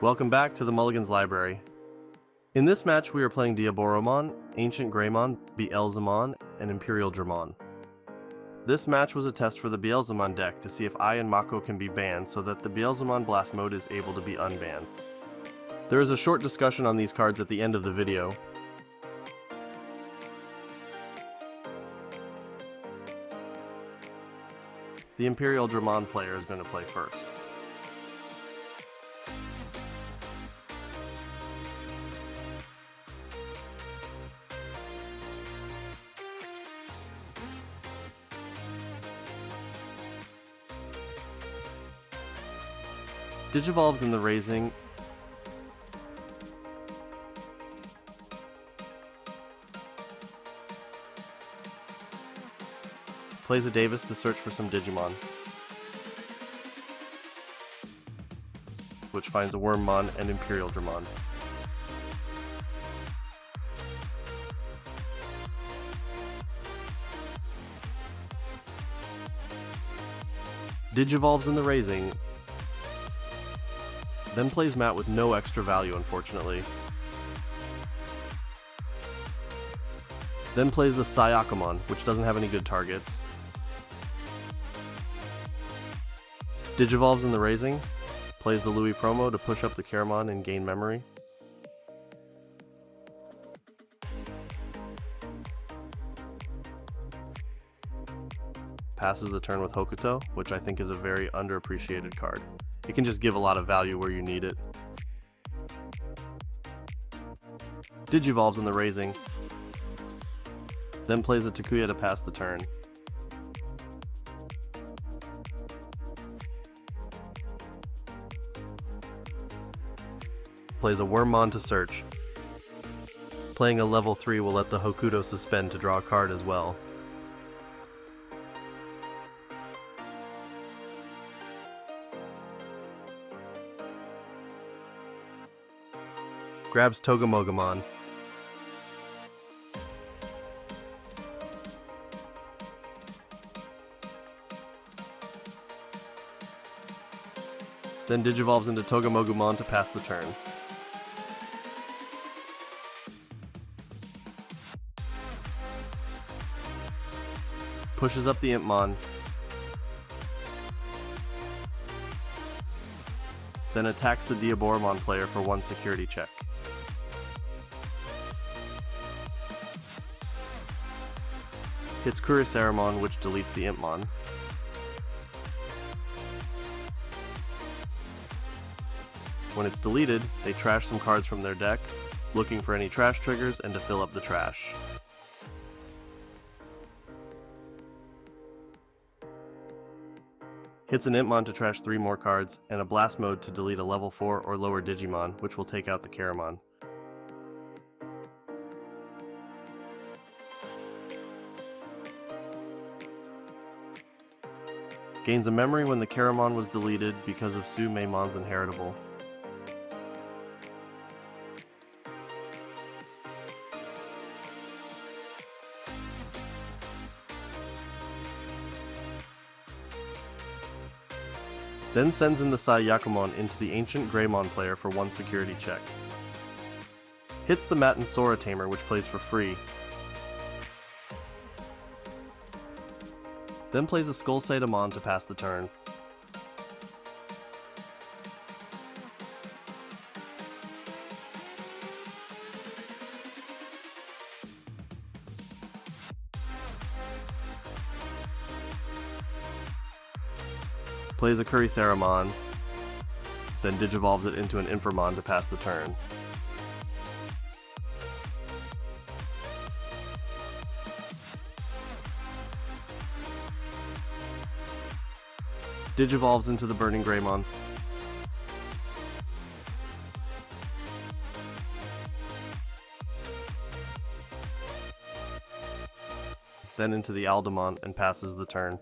Welcome back to the Mulligan's Library. In this match we are playing Diaboromon, AncientGreymon, Beelzemon, and Imperialdramon. This match was a test for the Beelzemon deck to see if Ai and Mako can be banned so that the Beelzemon Blast Mode is able to be unbanned. There is a short discussion on these cards at the end of the video. The Imperialdramon player is going to play first. Digivolves in the Raising. Plays a Davis to search for some Digimon, which finds a Wormmon and Imperialdramon. Digivolves in the Raising, then plays Matt with no extra value, unfortunately. Then plays the Syakomon, which doesn't have any good targets. Digivolves in the Raising, plays the Louis promo to push up the Caramon and gain memory. Passes the turn with Hokuto, which I think is a very underappreciated card. It can just give a lot of value where you need it. Digivolves in the Raising, then plays a Takuya to pass the turn. Plays a Wormmon to search. Playing a level 3 will let the Hokuto suspend to draw a card as well. Grabs Togemogamon. Then Digivolves into Togemogamon to pass the turn. Pushes up the Impmon. Then attacks the Diaboromon player for 1 security check. Hits Kurisaramon, which deletes the Impmon. When it's deleted, they trash some cards from their deck, looking for any trash triggers and to fill up the trash. Hits an Impmon to trash 3 more cards, and a Blast Mode to delete a level 4 or lower Digimon, which will take out the Caramon. Gains a memory when the Caramon was deleted because of Su-Meimon's inheritable. Then sends in the Syakomon into the AncientGreymon player for 1 security check. Hits the Matt and Sora Tamer, which plays for free. Then plays a Skullsatamon to pass the turn. Plays a Kurisaramon, then Digivolves it into an Inframon to pass the turn. Digivolves into the Burning Greymon. Then into the Aldamon and passes the turn.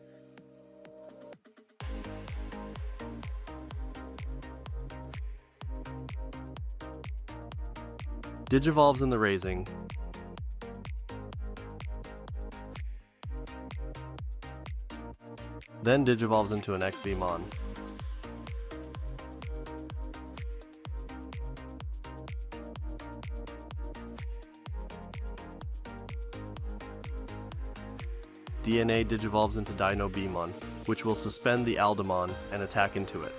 Digivolves in the Raising. Then Digivolves into an XVmon. DNA digivolves into Diaboromon, which will suspend the Aldamon and attack into it.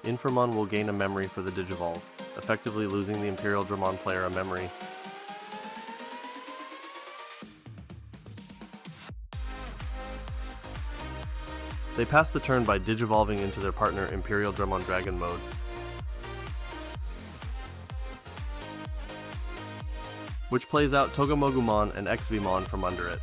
Inframon will gain a memory for the Digivolve, effectively losing the Imperialdramon player a memory. They pass the turn by digivolving into their partner Imperialdramon Dragon Mode. Which plays out Togemogumon and XVmon from under it.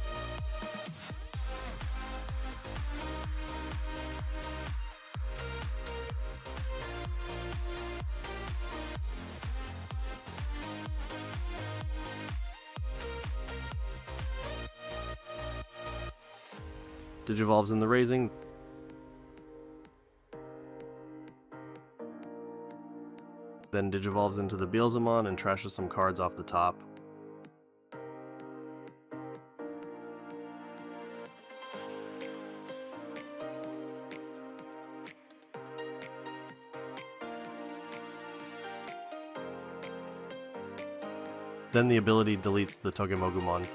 Digivolves in the raising. Then digivolves into the Beelzemon and trashes some cards off the top. Then the ability deletes the Togemogumon.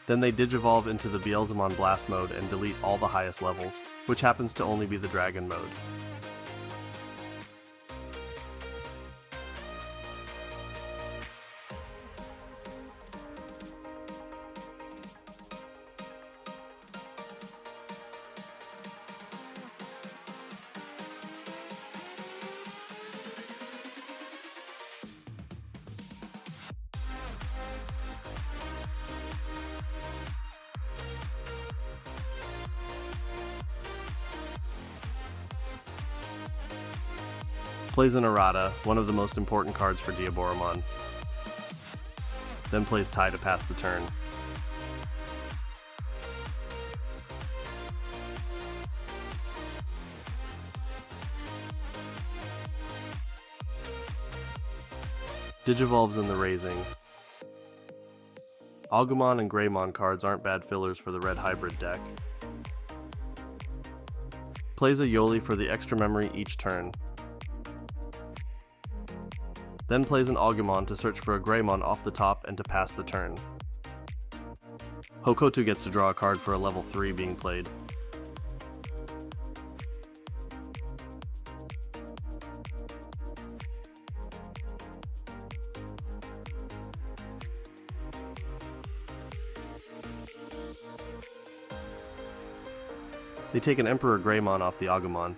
Then they digivolve into the Beelzemon Blast Mode and delete all the highest levels, which happens to only be the Dragon Mode. Plays an errata, one of the most important cards for Diaboromon. Then plays tie to pass the turn. Digivolves in the raising. Agumon and Greymon cards aren't bad fillers for the red hybrid deck. Plays a Yoli for the extra memory each turn. Then plays an Agumon to search for a Greymon off the top and to pass the turn. Hokoto gets to draw a card for a level 3 being played. They take an Emperor Greymon off the Agumon.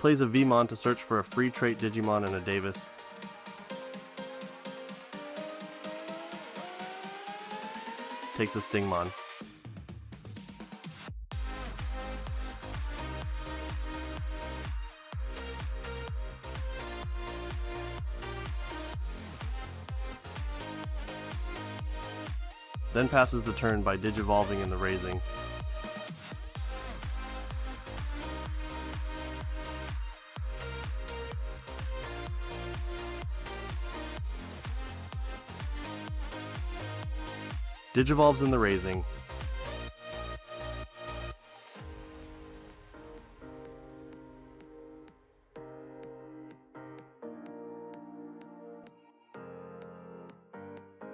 Plays a Vmon to search for a free trait Digimon and a Davis. Takes a Stingmon. Then passes the turn by digivolving in the raising. Digivolves in the raising.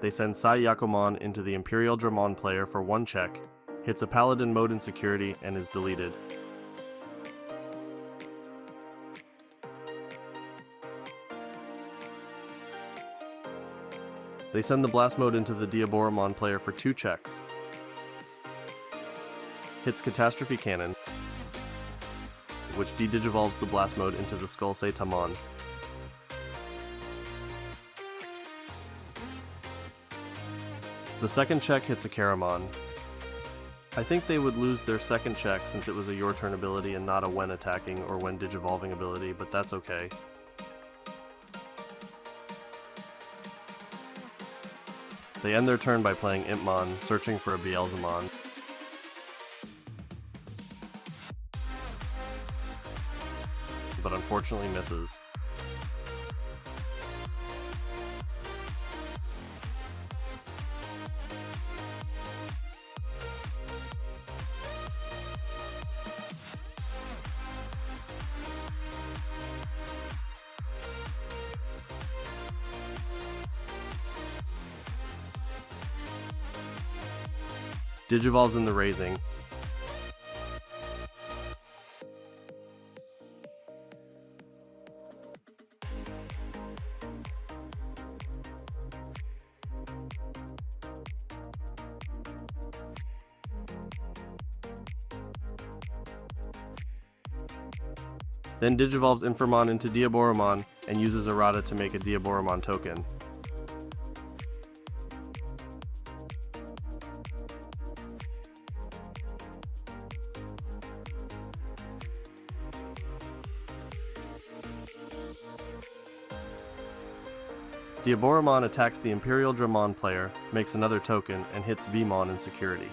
They send Yakomon into the Imperialdramon player for 1 check, hits a Paladin mode in security, and is deleted. They send the Blast Mode into the Diaboromon player for 2 checks. Hits Catastrophe Cannon, which de-digivolves the Blast Mode into the Skullsei Tamon. The second check hits a Caramon. I think they would lose their second check since it was a your turn ability and not a when attacking or when digivolving ability, but that's okay. They end their turn by playing Impmon, searching for a Beelzemon. But unfortunately misses. Digivolves in the Raising. Then digivolves Infamon into Diaboromon and uses Errata to make a Diaboromon token. Diaboromon attacks the Imperialdramon player, makes another token, and hits Vmon in security.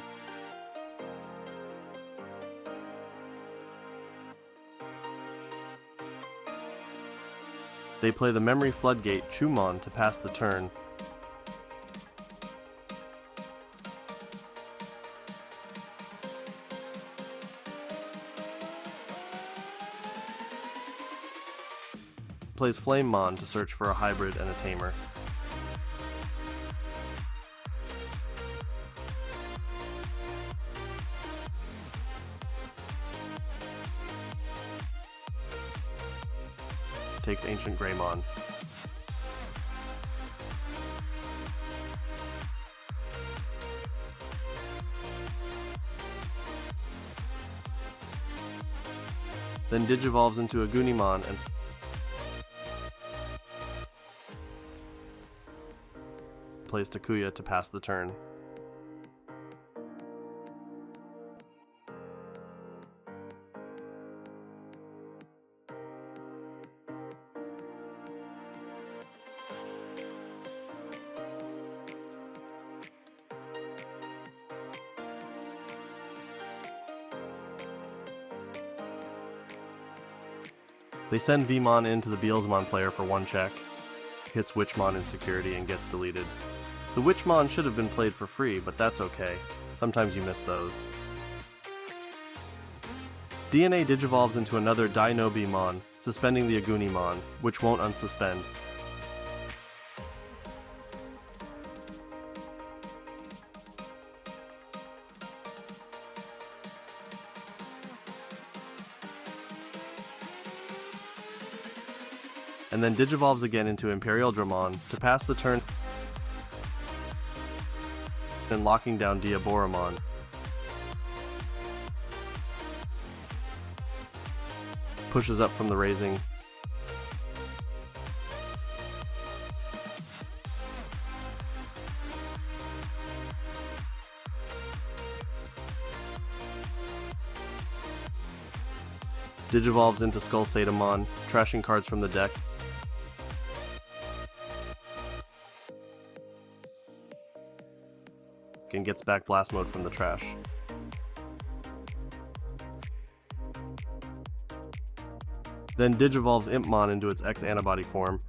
They play the Memory Floodgate Chumon to pass the turn. Plays Flamemon to search for a hybrid and a tamer. Takes AncientGreymon. Then digivolves into a Gunimon and plays Takuya to pass the turn. They send Vmon into the Beelzemon player for one check, hits Witchmon in security and gets deleted. The Witchmon should have been played for free, but that's okay. Sometimes you miss those. DNA digivolves into another Dinobimon, suspending the Agunimon, which won't unsuspend. And then digivolves again into Imperialdramon to pass the turn and locking down Diaboromon. Pushes up from the Raising. Digivolves into Skull Satamon, trashing cards from the deck. And gets back Blast Mode from the trash. Then digivolves Impmon into its X-Antibody form.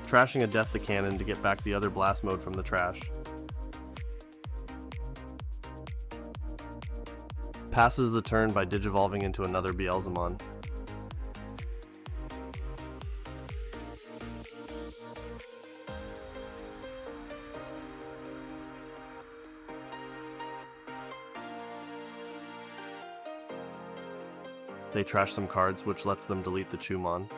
Trashing a Death the Cannon to get back the other Blast Mode from the trash. Passes the turn by digivolving into another Beelzemon. They trash some cards, which lets them delete the Chumon.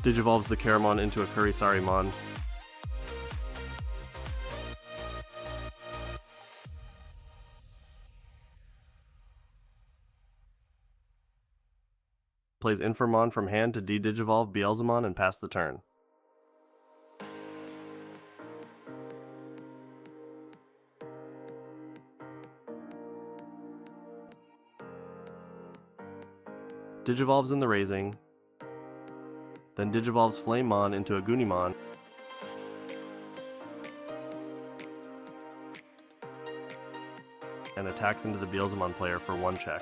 Digivolves the Caramon into a Kurisarimon. Plays Informon from hand to de-Digivolve Beelzemon and pass the turn. Digivolves in the Raising, then Digivolves Flamemon into a Gunimon, and attacks into the Beelzemon player for 1 check.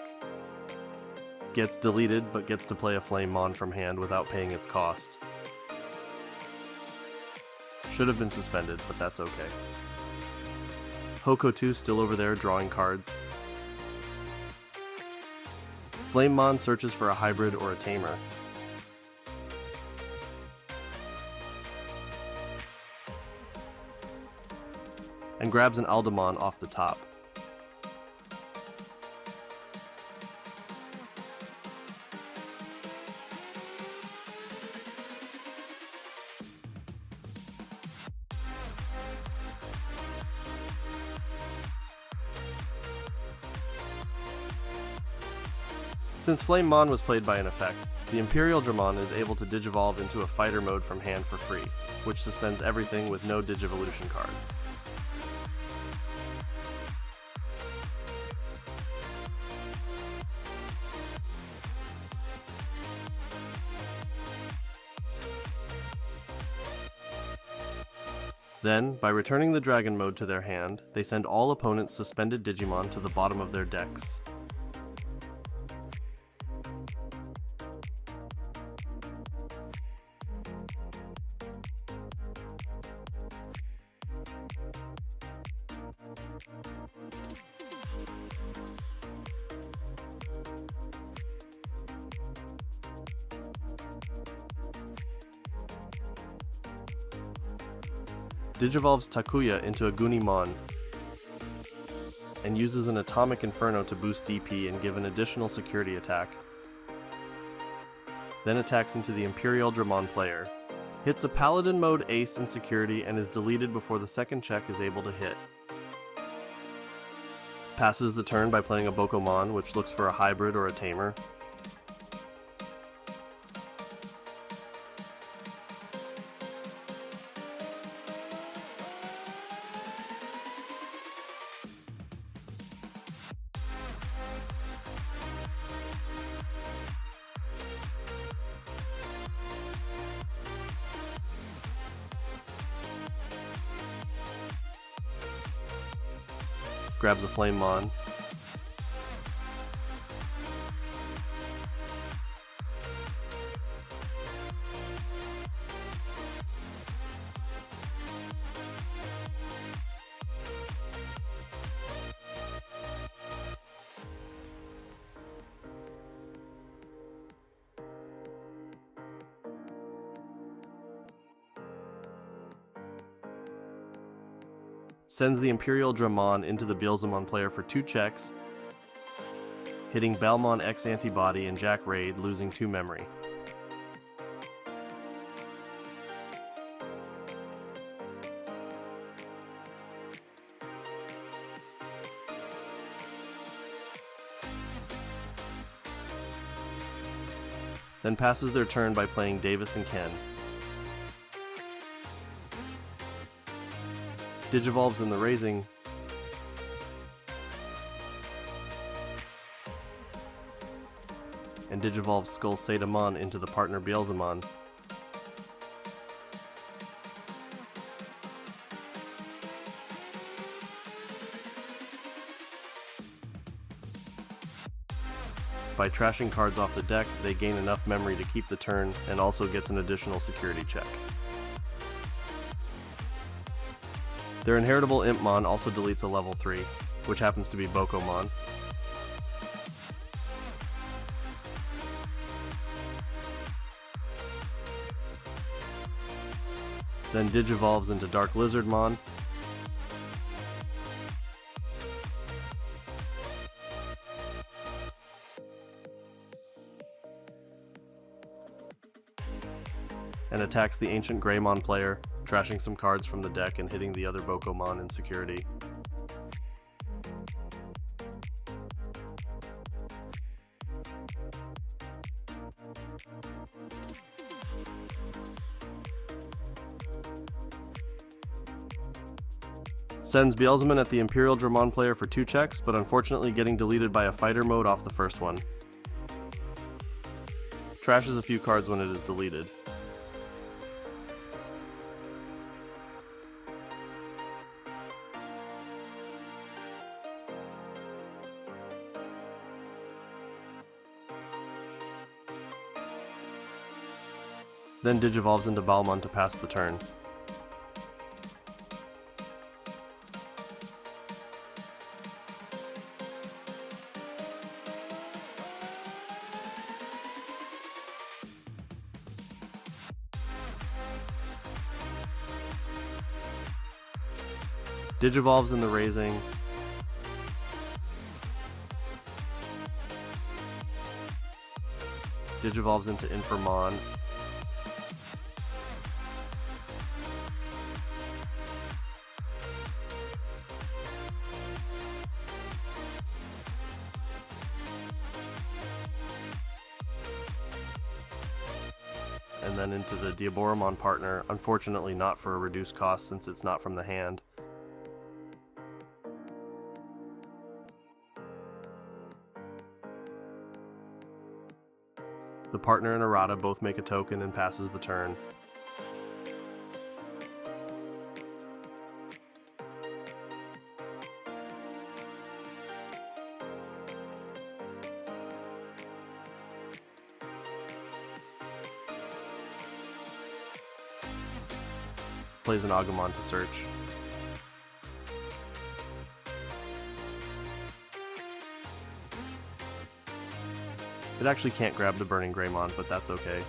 Gets deleted, but gets to play a Flamemon from hand without paying its cost. Should have been suspended, but that's okay. Hoko2 still over there drawing cards. Flamemon searches for a hybrid or a tamer. And grabs an Aldamon off the top. Since Flamemon was played by an effect, the Imperialdramon is able to Digivolve into a fighter mode from hand for free, which suspends everything with no Digivolution cards. Then, by returning the Dragon mode to their hand, they send all opponents' suspended Digimon to the bottom of their decks. Digivolves Takuya into a Gunimon, and uses an Atomic Inferno to boost DP and give an additional security attack. Then attacks into the Imperialdramon player, hits a Paladin mode ace in security and is deleted before the second check is able to hit. Passes the turn by playing a Bokomon, which looks for a hybrid or a tamer. Grabs a Flamemon. Sends the Imperialdramon into the Beelzemon player for 2 checks, hitting Balmon X Antibody and Jack Raid, losing 2 memory. Then passes their turn by playing Davis and Ken. Digivolves in the Raising, and Digivolves Skull Sadamon into the partner Beelzemon. By trashing cards off the deck, they gain enough memory to keep the turn and also gets an additional security check. Their inheritable Impmon also deletes a level 3, which happens to be Bokomon. Then Digivolves into Dark Lizardmon. attacks the AncientGreymon player, trashing some cards from the deck and hitting the other Bokomon in security. Sends Beelzemon at the Imperialdramon player for 2 checks, but unfortunately getting deleted by a fighter mode off the first one. Trashes a few cards when it is deleted. Then Digivolves into Balmon to pass the turn. Digivolves in the Raising. Digivolves into Infirmon. And then into the Diaboromon Partner, unfortunately not for a reduced cost since it's not from the hand. The partner and errata both make a token and passes the turn. Plays an Agumon to search. It actually can't grab the Burning Greymon, but that's okay.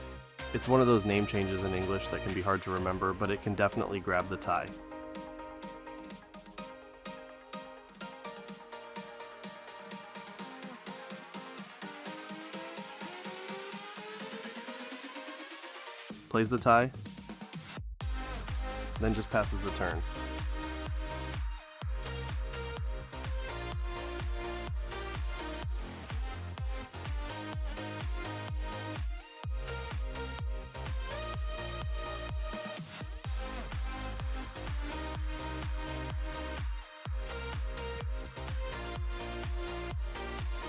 It's one of those name changes in English that can be hard to remember, but it can definitely grab the tie. Plays the tie, then just passes the turn.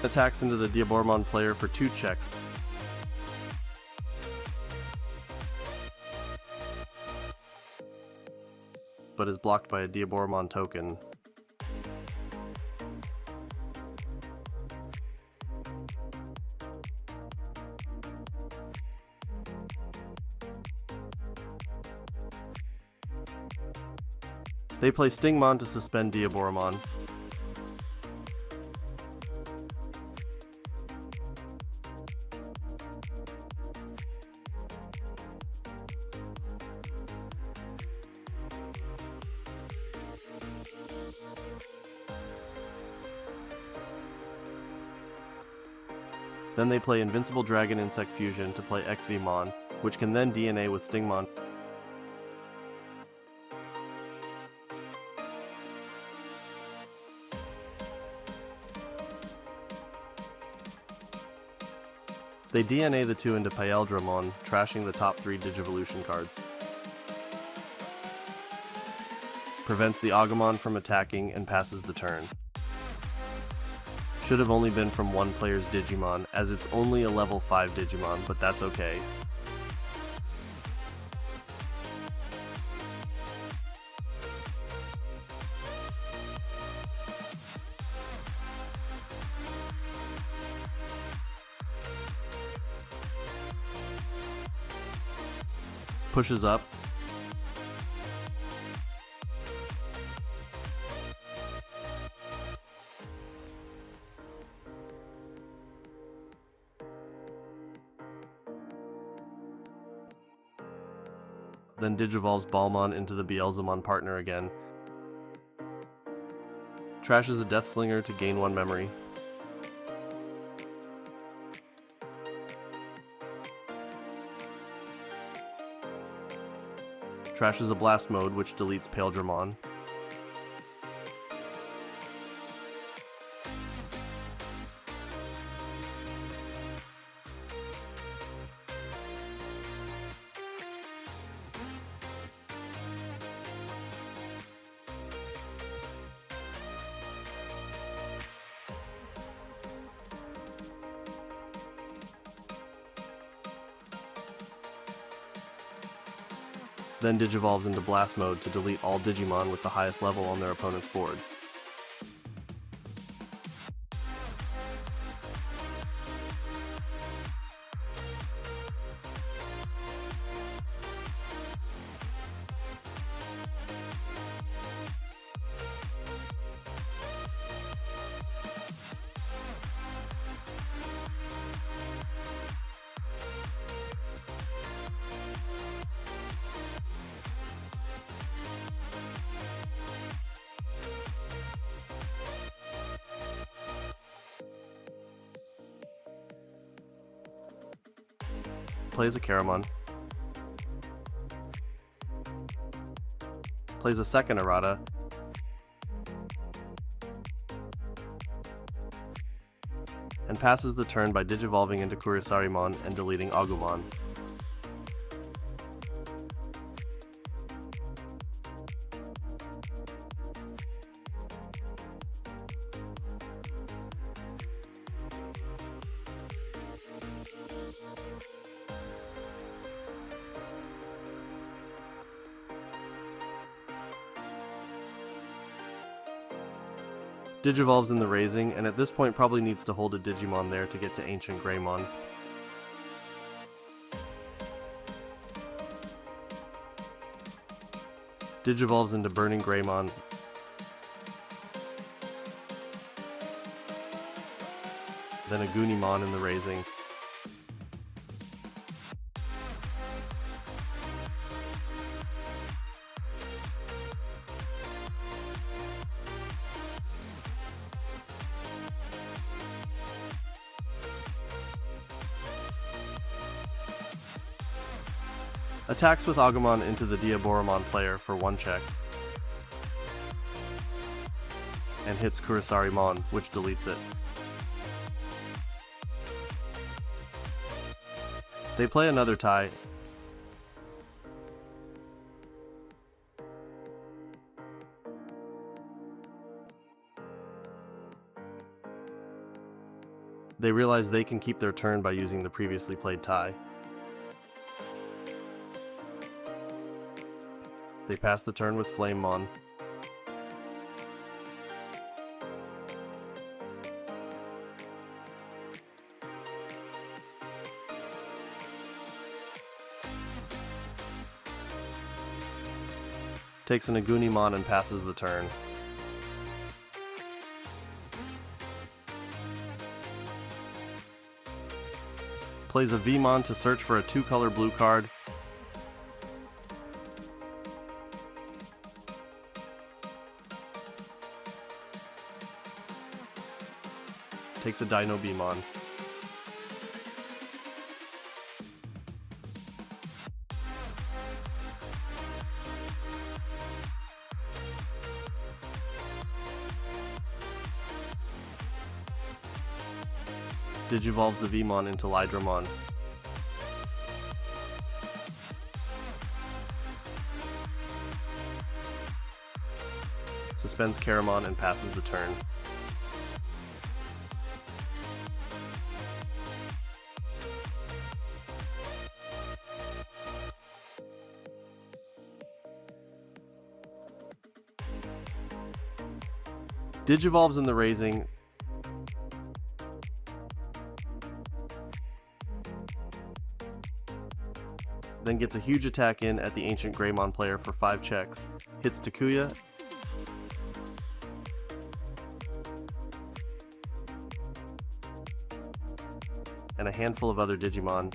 Attacks into the Diaboromon player for 2 checks. But is blocked by a Diaboromon token. They play Stingmon to suspend Diaboromon. Then they play Invincible Dragon Insect Fusion to play XVmon, which can then DNA with Stingmon. They DNA the 2 into Imperialdramon, trashing the top 3 Digivolution cards. Prevents the Agumon from attacking and passes the turn. Should have only been from one player's Digimon, as it's only a level 5 Digimon, but that's okay. Pushes up. Then Digivolves Balmon into the Beelzemon Partner again. Trashes a Deathslinger to gain 1 memory. trashes a Blast Mode, which deletes Imperialdramon. Then Digivolves into Blast Mode to delete all Digimon with the highest level on their opponent's boards. Plays a Caramon. Plays a second errata. And passes the turn by Digivolving into Kurisarimon and deleting Agumon. Digivolves in the Raising, and at this point probably needs to hold a Digimon there to get to AncientGreymon. Digivolves into Burning Greymon. Then a Goonimon in the Raising. Attacks with Agumon into the Diaboromon player for 1 check, and hits Kurisarimon, which deletes it. They play another tie. They realize they can keep their turn by using the previously played tie. They pass the turn with Flamemon. Takes an Agunimon and passes the turn. Plays a Vmon to search for a 2-color blue card. Takes a Dino Beemon. Digivolves the Vmon into Lydramon. Suspends Caramon and passes the turn. Digivolves in the Raising. Then gets a huge attack in at the AncientGreymon player for 5 checks. Hits Takuya. And a handful of other Digimon.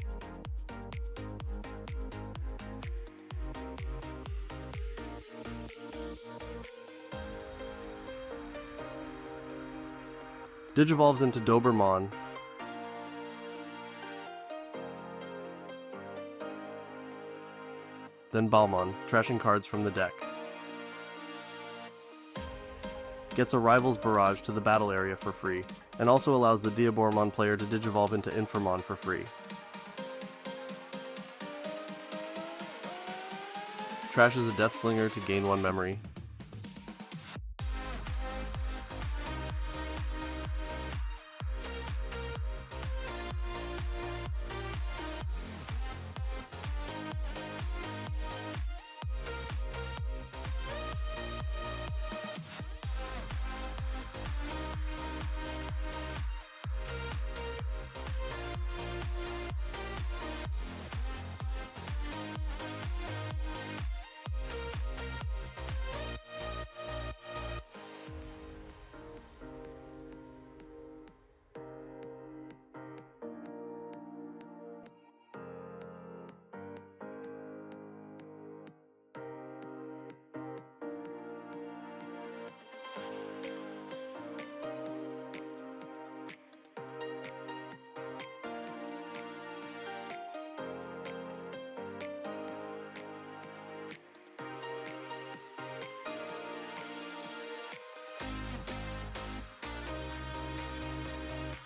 Digivolves into Dobermon. then Balmon, trashing cards from the deck. Gets a Rival's Barrage to the battle area for free, and also allows the Diaboromon player to digivolve into Inframon for free. Trashes a Death Slinger to gain 1 memory.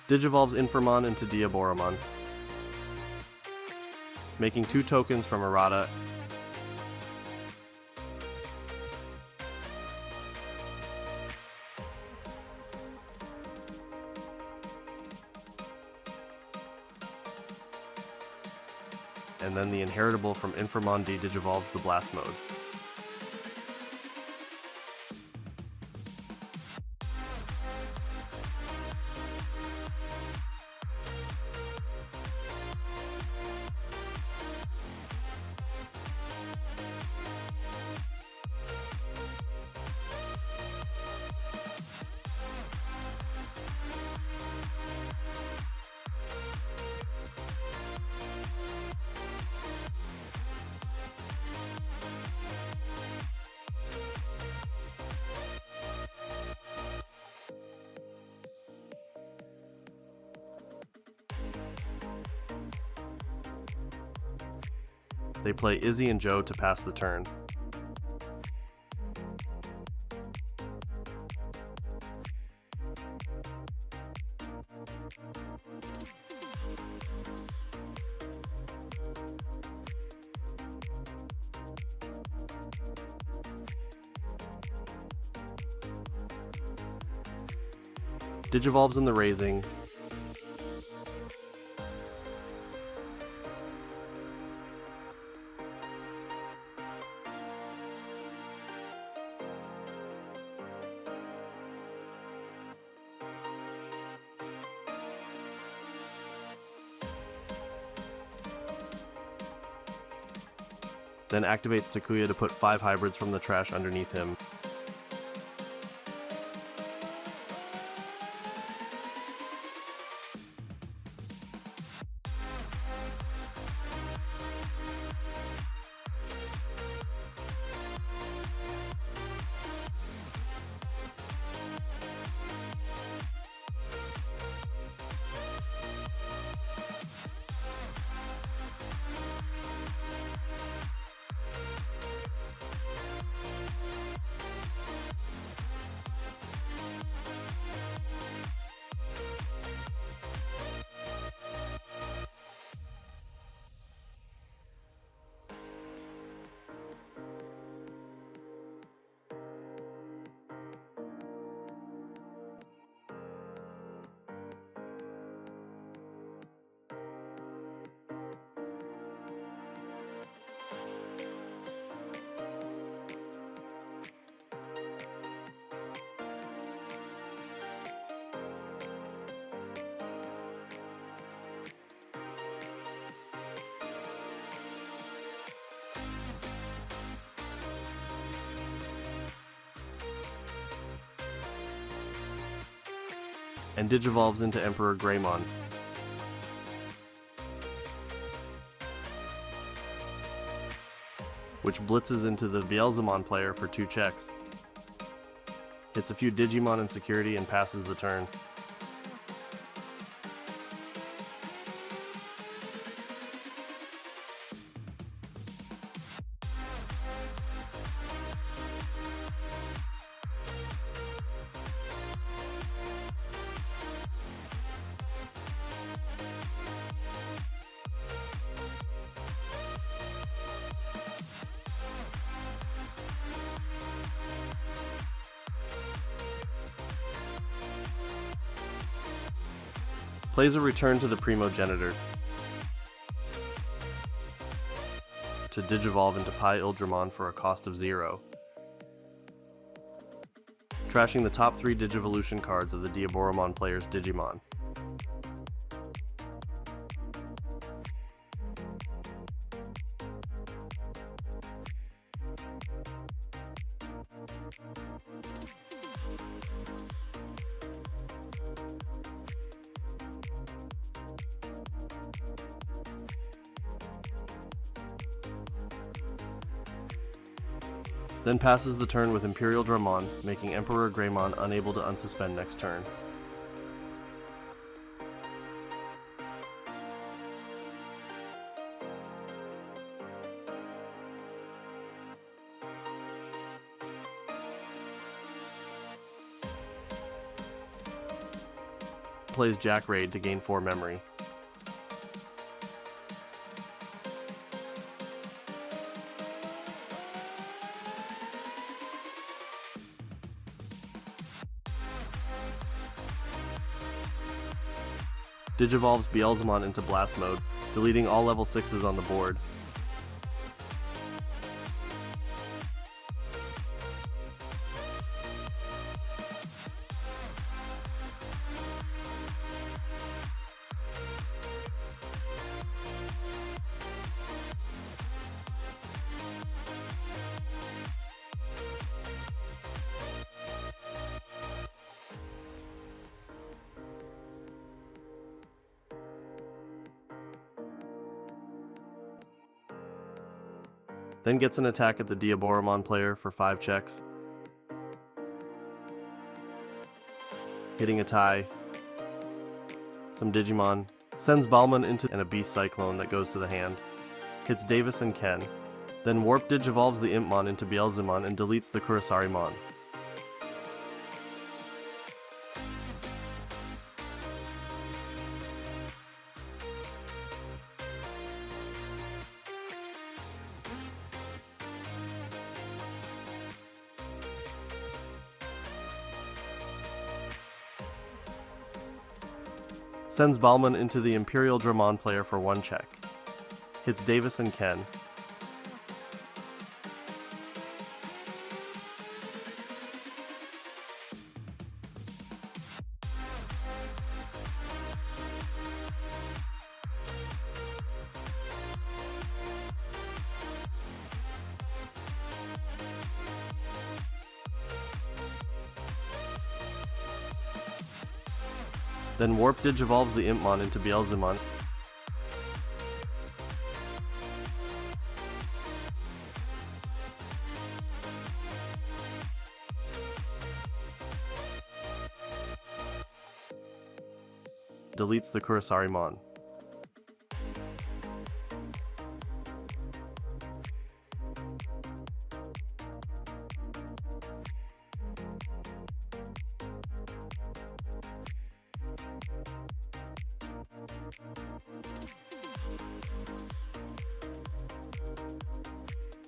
Digivolves Inframon into Diaboromon, making 2 tokens from Errata . And then the inheritable from Inframon de-digivolves the Blast Mode. They play Izzy and Joe to pass the turn. Digivolves in the Raising. Then activates Takuya to put 5 hybrids from the trash underneath him. And digivolves into EmperorGreymon. Which blitzes into the Beelzemon player for 2 checks. Hits a few Digimon in security and passes the turn. Plays a return to the Primogenitor to Digivolve into Imperialdramon for a cost of 0. Trashing the top 3 Digivolution cards of the Diaboromon player's Digimon. Then passes the turn with Imperialdramon, making AncientGreymon unable to unsuspend next turn. Plays Jack Raid to gain 4 memory. Digivolves Beelzemon into Blast Mode, deleting all level 6s on the board. Then gets an attack at the Diaboromon player for 5 checks, hitting a tie, some Digimon, sends Balmon into and a Beast Cyclone that goes to the hand, hits Davis and Ken, then Warp Digivolves the Impmon into Beelzemon and deletes the Kurisarimon. Sends Balmon into the Imperialdramon player for 1 check. Hits Davis and Ken. Then Warp Digivolves the Impmon into Beelzemon. Deletes the Kurisarimon.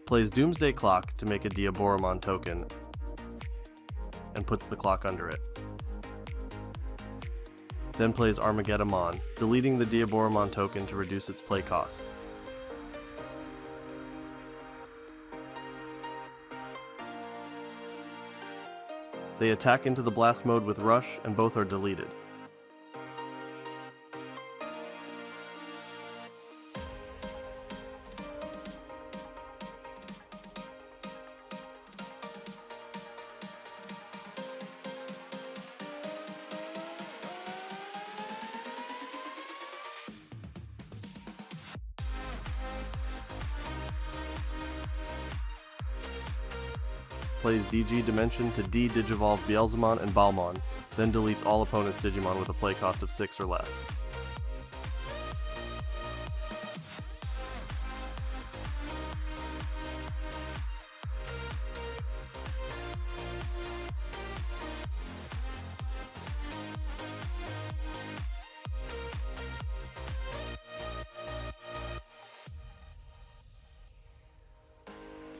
Plays Doomsday Clock to make a Diaboromon token, and puts the clock under it. Then plays Armageddonmon, deleting the Diaboromon token to reduce its play cost. They attack into the Blast Mode with Rush, and both are deleted. Plays DG Dimension to de-Digivolve Beelzemon and Balmon, then deletes all opponents' Digimon with a play cost of 6 or less.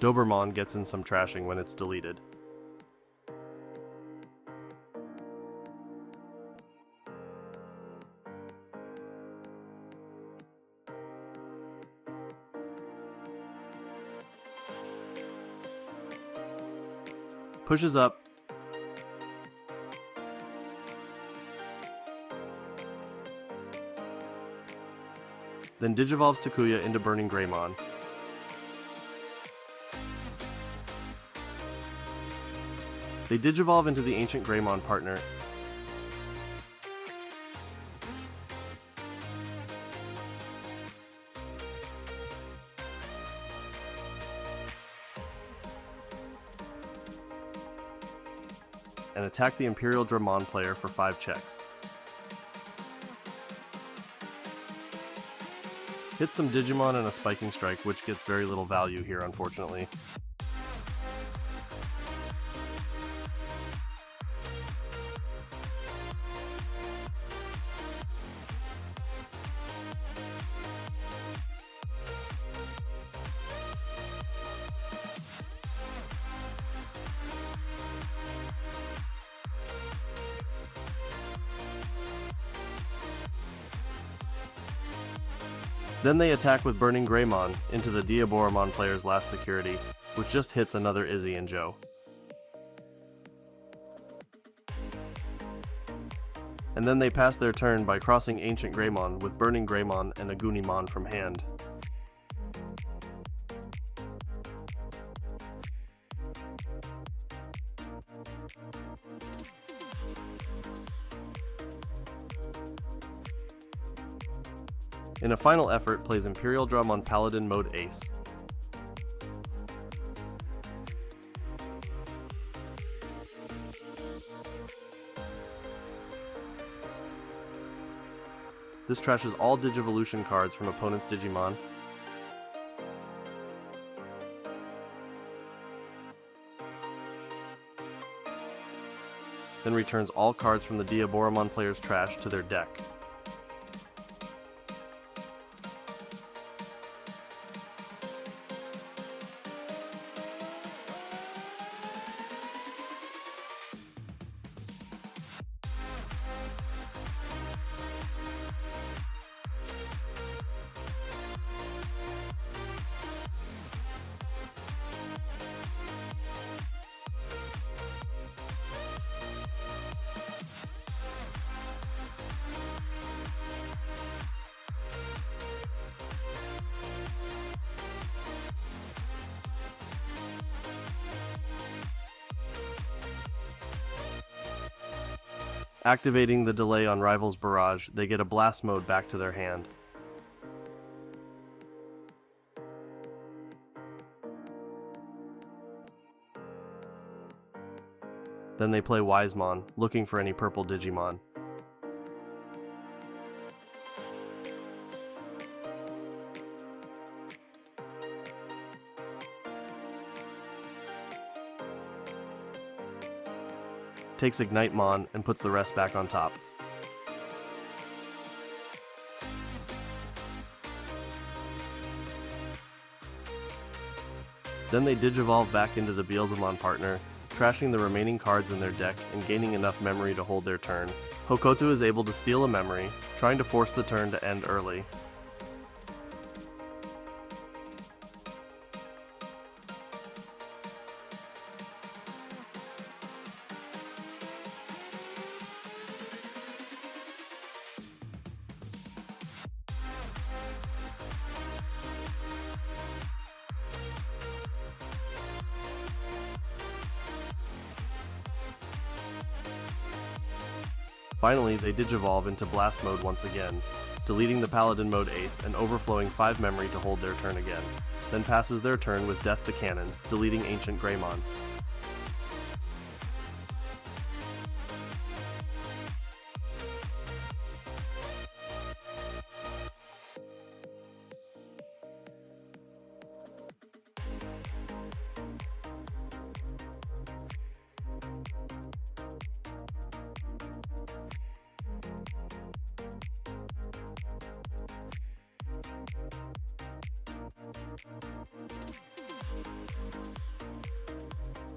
Diaboromon gets in some trashing when it's deleted. pushes up, then digivolves Takuya into Burning Greymon. They digivolve into the AncientGreymon partner, and attack the Imperialdramon player for 5 checks. Hits some Digimon and a Spiking Strike, which gets very little value here, unfortunately. Then they attack with Burning Greymon into the Diaboromon player's last security, which just hits another Izzy and Joe. And then they pass their turn by crossing AncientGreymon with Burning Greymon and Agunimon from hand. In a final effort, plays Imperialdramon Paladin Mode Ace. This trashes all Digivolution cards from opponent's Digimon, then returns all cards from the Diaboromon player's trash to their deck. Activating the delay on Rival's Barrage, they get a Blast Mode back to their hand. Then they play Wisemon, looking for any purple Digimon. Takes Ignitemon and puts the rest back on top. Then they Digivolve back into the Beelzemon partner, trashing the remaining cards in their deck and gaining enough memory to hold their turn. Hokoto is able to steal a memory, trying to force the turn to end early. Finally, they Digivolve into Blast Mode once again, deleting the Paladin Mode Ace and overflowing 5 memory to hold their turn again, then passes their turn with Death the Cannon, deleting AncientGreymon.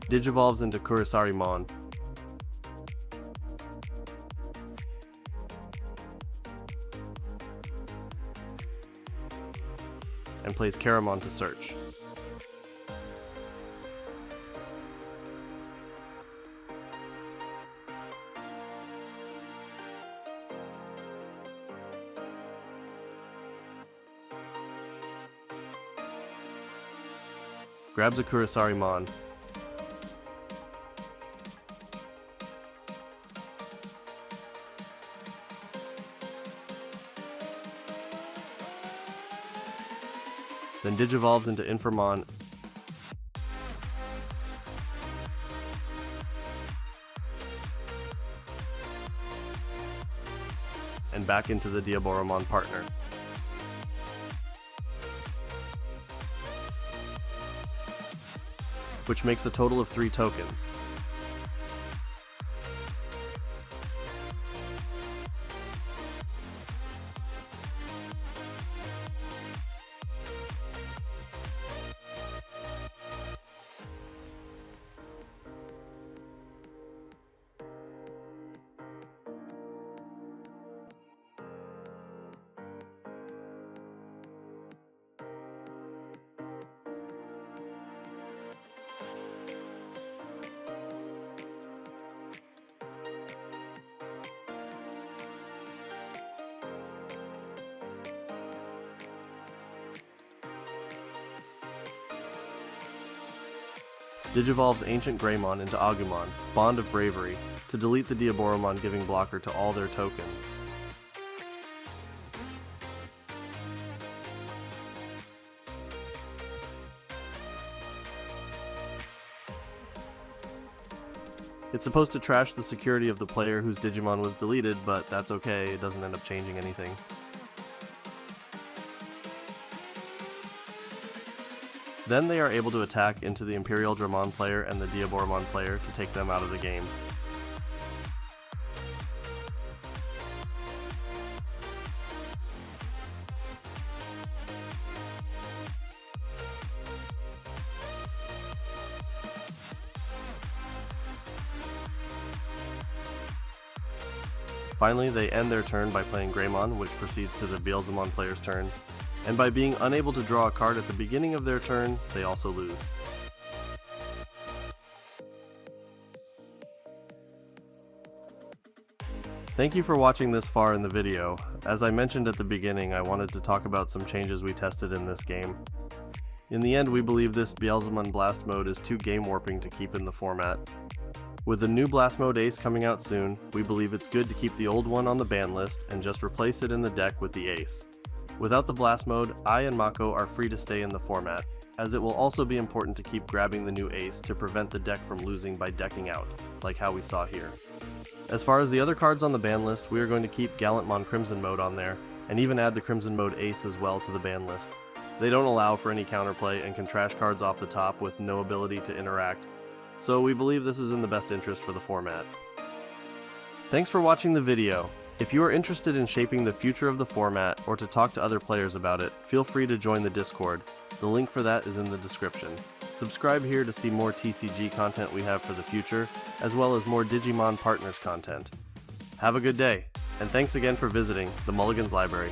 Digivolves into Kurisarimon. And plays Karamon to search. grabs a Kurisarimon, then digivolves into Inframon, and back into the Diaboromon partner. Which makes a total of 3 tokens. Digivolves AncientGreymon into Agumon, Bond of Bravery, to delete the Diaboromon giving blocker to all their tokens. It's supposed to trash the security of the player whose Digimon was deleted, but that's okay, it doesn't end up changing anything. Then they are able to attack into the Imperialdramon player and the Diaboromon player to take them out of the game. Finally, they end their turn by playing Greymon, which proceeds to the Beelzemon player's turn, and by being unable to draw a card at the beginning of their turn, they also lose. Thank you for watching this far in the video. As I mentioned at the beginning, I wanted to talk about some changes we tested in this game. In the end, we believe this Beelzemon Blast Mode is too game warping to keep in the format. With the new Blast Mode Ace coming out soon, we believe it's good to keep the old one on the ban list and just replace it in the deck with the Ace. Without the Blast Mode, Ai and Mako are free to stay in the format, as it will also be important to keep grabbing the new Ace to prevent the deck from losing by decking out, like how we saw here. As far as the other cards on the ban list, we are going to keep Gallantmon Crimson Mode on there, and even add the Crimson Mode Ace as well to the ban list. They don't allow for any counterplay and can trash cards off the top with no ability to interact, so we believe this is in the best interest for the format. Thanks for watching the video. If you are interested in shaping the future of the format or to talk to other players about it, feel free to join the Discord. The link for that is in the description. Subscribe here to see more TCG content we have for the future, as well as more Digimon Partners content. Have a good day, and thanks again for visiting the Mulligan's Library.